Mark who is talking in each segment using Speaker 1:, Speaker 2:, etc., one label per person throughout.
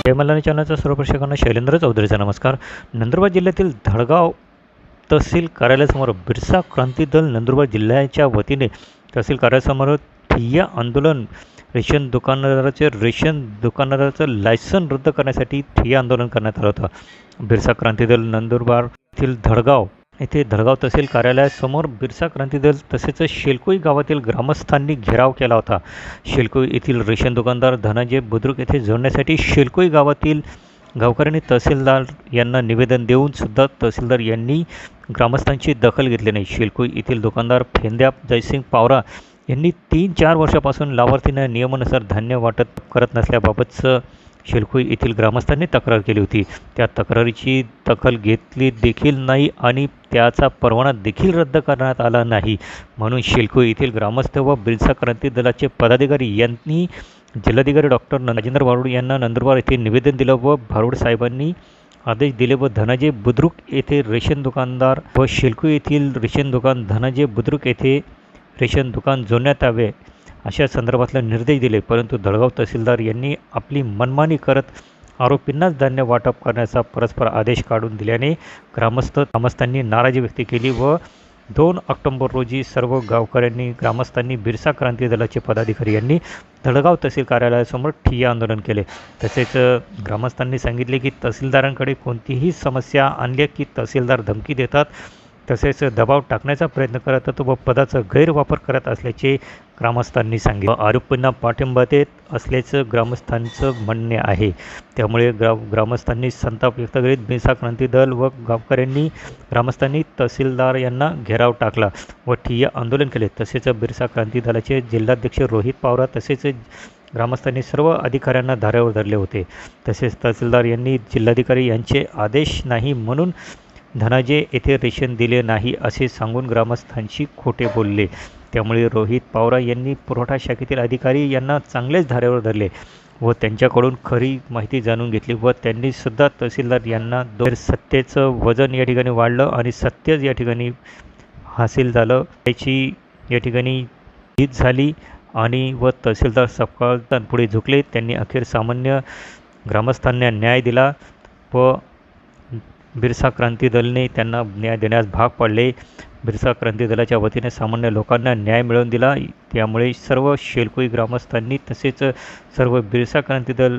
Speaker 1: जय मल्हारी चॅनलच्या सर्व प्रेक्षकांना शैलेंद्र चौधरीचा नमस्कार. नंदुरबार जिल्ह्यातील धडगाव तहसील कार्यालयासमोर बिरसा क्रांती दल नंदुरबार जिल्ह्याच्या वतीने तहसील कार्यालयासमोर ठिय्या आंदोलन रेशन दुकानदाराचं लायसन रद्द करण्यासाठी ठिय्या आंदोलन करण्यात आलं होतं. बिरसा क्रांती दल नंदुरबार येथील धडगाव तहसील कार्यालयासमोर बिरसा क्रांती दल तसेच शेलकोई गावातील ग्रामस्थांनी घेराव केला होता. शेलकोई येथील रेशन दुकानदार धनंजय बुद्रुक येथे जोडण्यासाठी शेलकोई गावातील गावकऱ्यांनी तहसीलदार यांना निवेदन देऊन सुद्धा तहसीलदार यांनी ग्रामस्थांची दखल घेतली नाही. शेलकोई येथील दुकानदार फेंद्या जयसिंग पावरा यांनी 3-4 वर्षापासून लाभार्थींना नियमानुसार धान्य वाटप करत नसल्याबाबतचं शेलकोई येथील ग्रामस्थांनी तक्रार केली होती. त्या तक्रारीची दखल घेतली देखील नाही आणि त्याचा परवाना देखील रद्द करण्यात आला नाही. म्हणून शेलकोई येथील ग्रामस्थ व बिरसा क्रांती दलाचे पदाधिकारी यांनी जिल्हाधिकारी डॉक्टर राजेंद्र भारुड यांना नंदुरबार येथे निवेदन दिलं व भारुड साहेबांनी आदेश दिले व धनंजय बुद्रुक येथे रेशन दुकानदार व शेलकोई येथील रेशन दुकान धनंजय बुद्रुक येथे रेशन दुकान जोडण्यात यावे अशा संदर्भातले निर्देश दिले. परंतु धडगाव तहसीलदार यांनी आपली मनमानी करत आरोपींनाच धान्य वाटप करण्याचा परस्पर आदेश काढून दिल्याने ग्रामस्थांनी नाराजी व्यक्त केली व 2 ऑक्टोबर रोजी सर्व ग्रामस्थांनी बिरसा क्रांती दलाचे पदाधिकारी यांनी धडगाव तहसील कार्यालयासमोर ठिय्या आंदोलन केले. तसेच ग्रामस्थांनी सांगितले की तहसीलदारांकडे कोणतीही समस्या आणली की तहसीलदार धमकी देतात, तसेच दबाव टाकण्याचा प्रयत्न करतात व पदाचा गैरवापर करत असल्याचे ग्रामस्थांनी सांगितले. आरोपींना पाठिंबा देत असल्याचं ग्रामस्थांचं म्हणणे आहे. त्यामुळे ग्रामस्थांनी संताप व्यक्त करीत बिरसा क्रांती दल व ग्रामस्थांनी तहसीलदार यांना घेराव टाकला व ठिय्या आंदोलन केले. तसेच बिरसा क्रांती दलाचे जिल्हाध्यक्ष रोहित पवार तसेच ग्रामस्थांनी सर्व अधिकाऱ्यांना धारेवर धरले होते. तसेच तहसीलदार यांनी जिल्हाधिकारी यांचे आदेश नाही म्हणून धनंजय येथे रेशन दिले नाही असे सांगून ग्रामस्थांशी खोटे बोलले. त्यामुळे रोहित पवार यांनी पुरवठा शाखेतील अधिकारी यांना चांगलेच धारेवर धरले व त्यांच्याकडून खरी माहिती जाणून घेतली व त्यांनी सुद्धा तहसीलदार यांना सत्तेचं वजन या ठिकाणी वाढलं आणि सत्यच या ठिकाणी हासिल झालं. त्याची या ठिकाणी जीत झाली आणि व तहसीलदार सपकाळ पुढे झुकले. त्यांनी अखेर सामान्य ग्रामस्थांना न्याय दिला व बिरसा क्रांती दलने त्यांना न्याय देण्यास भाग पाडले. बिरसा क्रांती दलाच्या वतीने सामान्य लोकांना न्याय मिळवून दिला. त्यामुळे सर्व शेलकोई ग्रामस्थांनी तसेच सर्व बिरसा क्रांती दल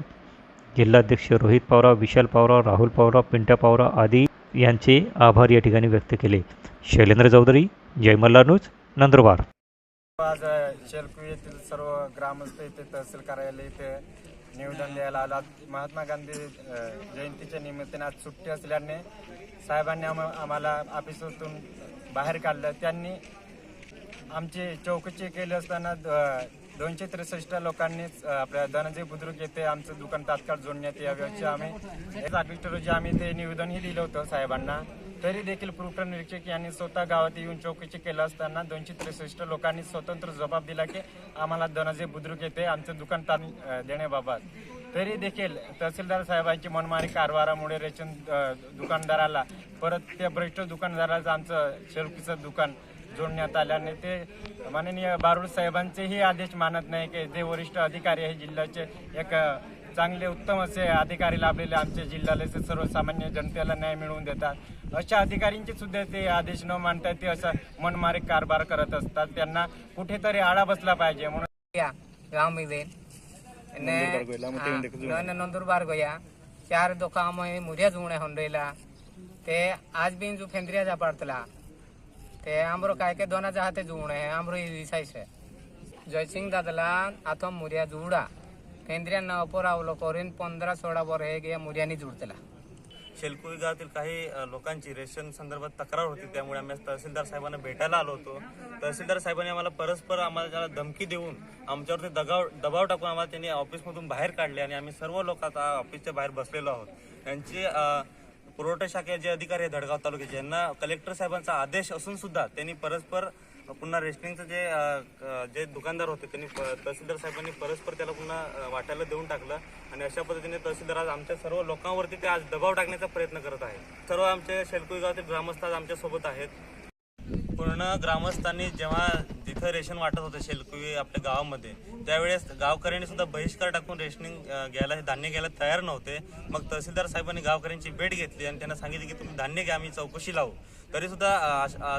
Speaker 1: जिल्हाध्यक्ष रोहित पवार, विशाल पवार, राहुल पवार, पिंट्या पवार आदी यांचे आभार या ठिकाणी व्यक्त केले. शैलेंद्र चौधरी, जय मल्हार न्यूज, नंदुरबार.
Speaker 2: आज शेलकोई येथील सर्व ग्रामस्थ येथे तहसील कार्यालय येथे निवेदन द्यायला आला. महात्मा गांधी जयंतीच्या निमित्ताने आज सुट्टी असल्याने साहेबांनी आम्हाला ऑफिसातून बाहेर काढलं. त्यांनी आमची चौकशी केली असताना 263 लोकांनी आपल्या धनंजय बुद्रुक येथे आमचं दुकान तात्काळ जोडण्यात यावे असे आम्ही 1 ऑगस्ट रोजी आम्ही ते निवेदनही दिलं होतं साहेबांना. तरी देखील पुरवठा निरीक्षक यांनी स्वतः गावात येऊन चौकशी केलं असताना 263 लोकांनी स्वतंत्र जबाब दिला की आम्हाला धनंजय बुद्रुक येथे आमचं दुकान देण्याबाबत. तरी देखील तहसीलदार साहेबांची मनमानी कारभारामुळे रेशन दुकानदाराला परत त्या भ्रष्ट दुकानदाराचं आमचं शेलकोईचं दुकान जोडण्यात आल्याने ते माननीय भारुड साहेबांचेही आदेश मानत नाही की जे वरिष्ठ अधिकारी आहे जिल्ह्याचे एक चांगले उत्तम असे अधिकारी लाभलेले आमच्या जिल्ह्याला सर्वसामान्य जनतेला न्याय मिळवून देतात. अशा अधिकाऱ्यांचे सुद्धा ते आदेश न मानतात ते असा मनमारी कारभार करत असतात. त्यांना कुठेतरी आळा बसला पाहिजे म्हणून
Speaker 3: गाँव नंदुरबार गया 4 दोका मुरिया जुणे होंडेला ते आज भी जो फेंद्रिया जा पड़तला ते आमरो काय के दोनाच्या हाते जुणे है आमरो रिसाइस है जयसिंग दादला आता मुरिया जुडा फेंद्रिया न अपोरावलो करून 15-16 वर हे गे मुरियानी जुडतला.
Speaker 4: शेलकोई गावातील काही लोकांची रेशन संदर्भात तक्रार होती. त्यामुळे आम्ही तहसीलदार साहेबांना भेटायला आलो होतो. तहसीलदार साहेबांनी आम्हाला त्याला धमकी देऊन आमच्यावरती दबाव टाकून आम्हाला त्यांनी ऑफिसमधून बाहेर काढले आणि आम्ही सर्व लोक आता ऑफिसच्या बाहेर बसलेलो आहोत. त्यांचे पुरवठा शाखेचे जे अधिकारी आहेत धडगाव तालुक्याचे यांना कलेक्टर साहेबांचा आदेश असून सुद्धा त्यांनी परस्पर पुन्हा रेशनिंगचं जे दुकानदार होते त्यांनी तहसीलदार साहेबांनी परस्पर त्याला पुन्हा वाटायला देऊन टाकलं आणि अशा पद्धतीने तहसीलदार आज आमच्या सर्व लोकांवरती ते आज दबाव टाकण्याचा प्रयत्न करत आहेत. सर्व आमचे शेलकोई गावातील ग्रामस्थ आज आमच्यासोबत आहेत. पूर्ण ग्रामस्थांनी जेव्हा जिथं रेशन वाटत होतं शेलकोई आपल्या गावामध्ये त्यावेळेस गावकऱ्यांनी सुद्धा बहिष्कार टाकून रेशनिंग घ्यायला हे धान्य घ्यायला तयार नव्हते. मग तहसीलदार साहेबांनी गावकऱ्यांची भेट घेतली आणि त्यांना सांगितले की तुम्ही धान्य घ्या, आम्ही चौकशी लावू. तरी सुद्धा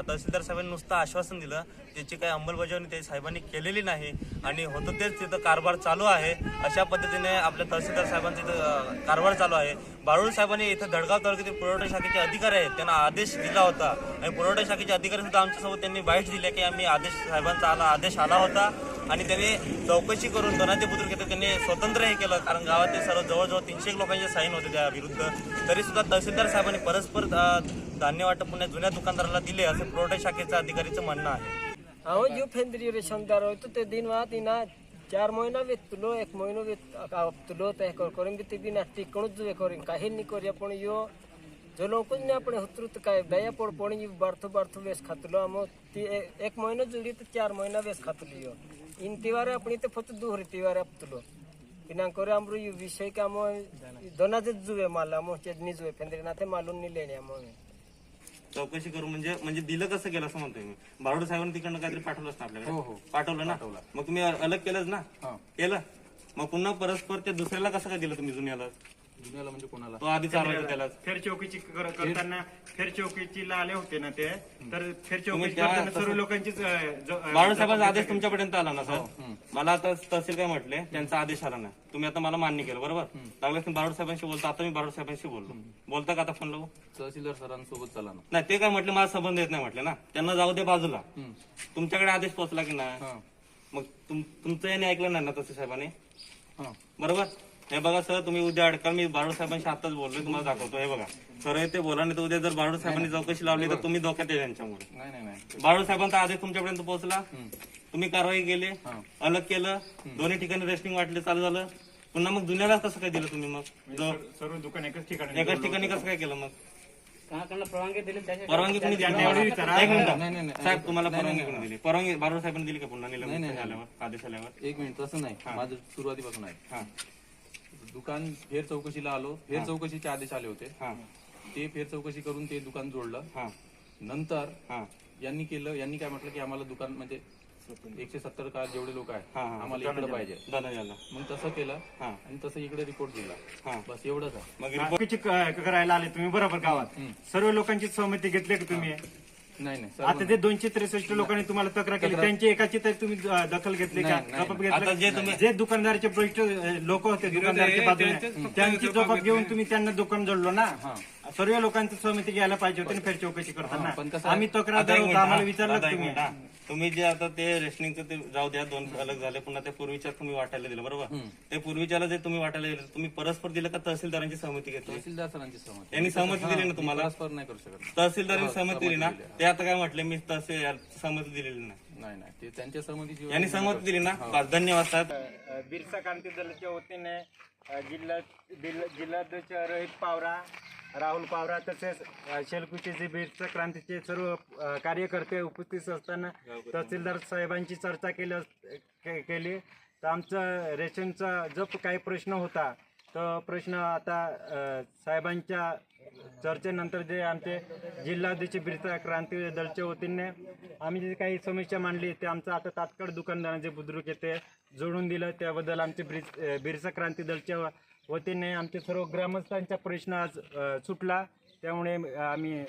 Speaker 4: तहसीलदार साहेबांनी नुसतं आश्वासन दिलं, त्याची काही अंमलबजावणी ते साहेबांनी केलेली नाही आणि होतं तेच तिथं कारभार चालू आहे. अशा पद्धतीने आपल्या तहसीलदार साहेबांचा इथं कारभार चालू आहे. बारुळ साहेबांनी इथं धडगाव तालुक्यातील पुरवठा शाखेचे अधिकारी आहेत, त्यांना आदेश दिला होता आणि पुरवठा शाखेचे अधिकारी सुद्धा आमच्यासोबत त्यांनी बाईट दिल्या की आम्ही साहेबांचा आदेश आला होता आणि त्यांनी चौकशी करून धनाजी बुद्रुक येथे त्यांनी स्वतंत्र हे केलं, कारण गावातील सर्व जवळजवळ 300 लोकांचे साईन होते त्या विरुद्ध. तरी सुद्धा तहसीलदार साहेबांनी परस्पर धान्य वाटप पुन्हा जुन्या दुकानदाराला दिले असे पुरवठा शाखेचं अधिकारीचं म्हणणं आहे.
Speaker 5: अहो जो फेंद्री रेशनदार हो तो ते दिन वात इना 4 महीना वेतलो 1 महीनो वेतलो ते करून भी ते दिन टिकणूच जो करें काही नहीं करिया पण यो जो लोक ने अपने हतरुत काय दया पड पण बारथो वेस खातलो हम 1 महीनो जुडी तो 4 महीना वेस खातलो यो इन तिवारे अपनी ते फत दूर तिवारे अपतलो इना करे हमरो यो विषय का हम दोनाच जुवे माला मो चटनी जुवे फेंद्री नाते मालून नहीं लेणे हम
Speaker 4: चौकशी करू म्हणजे दिलं कसं केलं असं म्हणतोय मी. बारोड साहेबांनी तिकडनं काहीतरी पाठवलं असतं आपल्याकडे. हो पाठवलं ना. मग तुम्ही अलग केलंच ना. केलं मग पुन्हा परस्पर ते दुसऱ्याला कसं काय दिलं तुम्ही जुन्याला
Speaker 6: म्हणजे कोणाला
Speaker 4: तो आधी चालवायचा त्याला.
Speaker 2: फेर चौकीची करताना फेर चौकीची आले होते ना ते, तर फेर चौकी करताना सर्व लोकांचीच
Speaker 4: बारोड साहेबांचा आदेश तुमच्यापर्यंत आला ना सर. मला आता तहसील काय म्हटले, त्यांचा आदेश आला ना, तुम्ही आता मला मान्य केलं बरोबर. लागलं बारोड साहेबांशी बोलता, आता मी बारोड साहेबांशी बोललो. बोलता का आता फोन लावू.
Speaker 6: तहसीलदार सरांसोबत चला ना.
Speaker 4: नाही ते काय म्हटले, माझा संबंध येत नाही म्हटले ना, त्यांना जाऊ दे बाजूला. तुमच्याकडे आदेश पोहोचला की नाही, मग तुमचं याने ऐकलं नाही ना तहसील साहेबांनी बरोबर. हे बघा सर, तुम्ही उद्या अडकाल, मी बारोड साहेबांशी आताच बोललोय, तुम्हाला दाखवतो. हे बघा सर ते बोला, नाही तर उद्या जर बारोड साहेबांनी चौकशी लावली तर तुम्ही धोक्यात येईल त्यांच्यामुळे.
Speaker 6: नाही
Speaker 4: बारोड साहेबांचा आदेश तुमच्यापर्यंत पोहोचला, तुम्ही कारवाई केली, अलग केलं, दोन्ही ठिकाणी रेस्टिंग वाटले, चालू झालं. पुन्हा मग दुनियाला कसं काय दिलं तुम्ही. मग
Speaker 2: सर्व दुकान एकाच ठिकाणी
Speaker 4: कसं काय केलं. मग
Speaker 3: परवानगी दिली
Speaker 4: परवानगी कोणी दिली. एक मिनिट साहेब, तुम्हाला परवानगी कोणी दिली. परवानगी बारोड साहेबांनी दिली का पुन्हा आल्यावर आदेश आल्यावर.
Speaker 6: 1 मिनिट, तसं नाही. माझं सुरुवातीपासून आहे. दुकान फेर चौकशीला आलो, फेर चौकशीचे आदेश आले होते, ते फेर चौकशी करून ते दुकान जोडलं. नंतर यांनी काय म्हटलं की आम्हाला दुकान म्हणजे 170 का जेवढे लोक आहेत आम्हाला इकडे पाहिजे. मग तसं केलं आणि तसं इकडे रिपोर्ट दिला. बस एवढंच आहे.
Speaker 2: मग चौकशी करायला आले तुम्ही बरोबर गावात, सर्व लोकांची सहमती घेतली का तुम्ही.
Speaker 6: नाही
Speaker 2: आता ते 263 लोकांनी तुम्हाला तक्रार केली, त्यांची एकाची तर तुम्ही दखल घेतली का, जबाब घेतला. जे दुकानदाराचे प्रविष्ट लोक होते दुकानदाराच्या बाजूने, त्यांची जबाब घेऊन तुम्ही त्यांना दुकान जोडलो ना. सर्व लोकांची सहमती घ्यायला पाहिजे होती फेर चौकशी करताना. आम्ही तक्रार आम्हाला विचारलं
Speaker 4: तुम्ही जे आता ते रेशनिंगचं ते जाऊ द्या, 2 अलग झाले. पुन्हा ते पूर्वीच्या तुम्ही वाटायला दिलं बरोबर. ते पूर्वीच्याला जे तुम्ही वाटायला दिलं, तुम्ही परस्पर दिलं का तहसीलदारांची सहमती घेतली.
Speaker 6: तहसीलदार सरांची सहमती.
Speaker 4: त्यांनी सहमती दिली ना तुम्हाला.
Speaker 6: परस्पर नाही करू शकत.
Speaker 4: तहसीलदारांनी सहमती दिली ना. ते आता काय म्हटले, मी तहसील सहमती दिलेली
Speaker 6: नाही. ते त्यांच्या सहमतीची
Speaker 4: यांनी सहमती दिली ना. धन्यवाद साहेब.
Speaker 2: बिरसा क्रांती दलाच्या वतीने जिल्हाध्यक्ष रोहित पावरा, राहुल पावरा तसेच शेलकुचे जे बिरसा क्रांतीचे सर्व कार्यकर्ते उपस्थित असताना तहसीलदार साहेबांची चर्चा केली. तर आमचा रेशनचा जो काही प्रश्न होता तो प्रश्न आता साहेबांच्या चर्चेनंतर जे आमचे जिल्हाध्यक्ष बिरसा क्रांती दलच्या वतीने आम्ही जे काही समस्या मांडली ते आमचं आता तात्काळ दुकानदारांचे बुद्रुक येते जोडून दिलं. त्याबद्दल आमचे बिरसा क्रांती दलच्या वतीने आमचे सर्व ग्रामस्थांचा प्रश्न आज सुटला. त्यामुळे आम्ही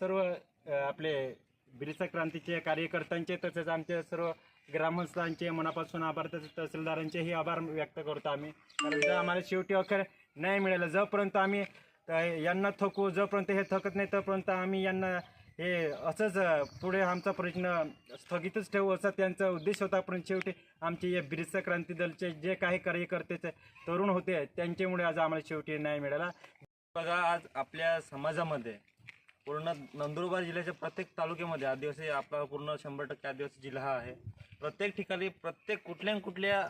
Speaker 2: सर्व आपले बिरसा क्रांतीचे कार्यकर्त्यांचे तसेच आमचे सर्व ग्रामस्थांचे मनापासून आभार, तसेच तहसीलदारांचेही आभार व्यक्त करतो आम्ही. कारण जर आम्हाला शेवटी अखेर न्याय मिळाला, जोपर्यंत आम्ही यांना थकू, जोपर्यंत हे थकत नाही तोपर्यंत आम्ही यांना हे असंच पुढे आमचा प्रश्न स्थगितच ठेवू असा त्यांचा उद्देश होता. पण शेवटी आमचे या बिरसा क्रांती दलचे जे काही कार्यकर्ते तरुण होते त्यांच्यामुळे आज आम्हाला शेवटी न्याय मिळाला.
Speaker 4: बघा, आज आपल्या समाजामध्ये पूर्ण नंदुरबार जिल्ह्याच्या प्रत्येक तालुक्यामध्ये आदिवासी आपला पूर्ण 100% आदिवासी जिल्हा आहे. प्रत्येक ठिकाणी प्रत्येक कुठल्या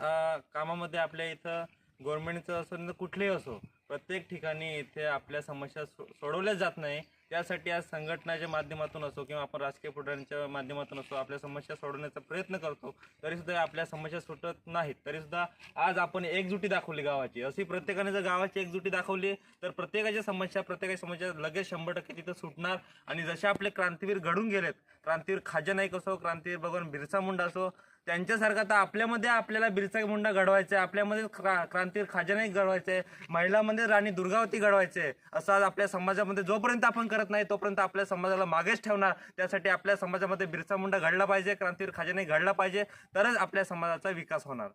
Speaker 4: कामामध्ये आपल्या इथं गव्हर्नमेंटचं असो कुठलेही असो, प्रत्येक ठिकाणी इथे आपल्या समस्या सोडवल्या जात नाही. त्यासाठी आज संघटनाच्या माध्यमातून असो किंवा आपण राजकीय पुढाऱ्यांच्या माध्यमातून असो आपल्या समस्या सोडवण्याचा प्रयत्न करतो. तरीसुद्धा आपल्या समस्या सुटत नाहीत. तरीसुद्धा आज आपण एकजुटी दाखवली गावाची. अशी प्रत्येकाने जर गावाची एकजुटी दाखवली तर प्रत्येकाची समस्या लगेच 100% तिथं सुटणार. आणि जसे आपले क्रांतीवीर घडून गेलेत, क्रांतीवीर खाजा नाईक असो, क्रांतीवीर भगवान बिरसा मुंडा असो, त्यांच्यासारखं तर आपल्यामध्ये आपल्याला बिरसा मुंडा घडवायचं आहे, आपल्यामध्ये क्रांतीवीर खाजानाई घडवायचे आहे, महिलांमध्ये राणी दुर्गावती घडवायचे आहे. असं आज आपल्या समाजामध्ये जोपर्यंत आपण करत नाही तोपर्यंत आपल्या समाजाला मागेच ठेवणार. त्यासाठी आपल्या समाजामध्ये बिरसा मुंडा घडला पाहिजे, क्रांतीवीर खाजानाई घडला पाहिजे, तरच आपल्या समाजाचा विकास होणार.